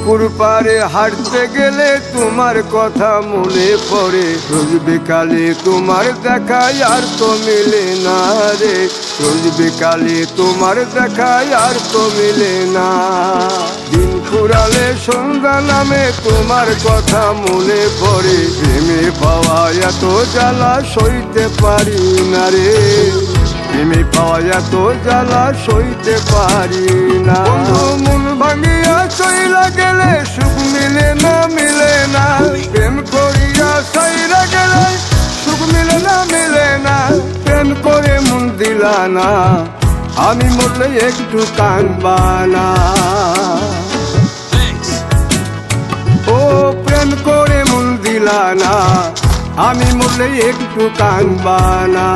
পুকুর পাড়ে হাঁটতে গেলে তোমার কথা মনে পড়ে, রোজ বিকালে তোমার দেখায় আর তো মিলে না রে, রোজ বিকালে তোমার দেখায় আর তো মিলে না। দিন ফুরালে সন্ধ্যা নামে তোমার কথা মনে পড়ে, প্রেমে পাওয়া এত জ্বালা সইতে পারি না রে, প্রেমে পাওয়া এত জ্বালা সইতে পারি না। মন ভাঙিয়া চইলা গেলে সুখ মিলে না, মিলে না, প্রেম করিয়া সাইরা গেলে সুখ মিলে না, মিলে না, প্রেম করে মন দিলা না, আমি মরলে একটু কাঁদবা না। ও প্রেম করে মন দিলা না, আমি মরলে একটু কাঁদবা না।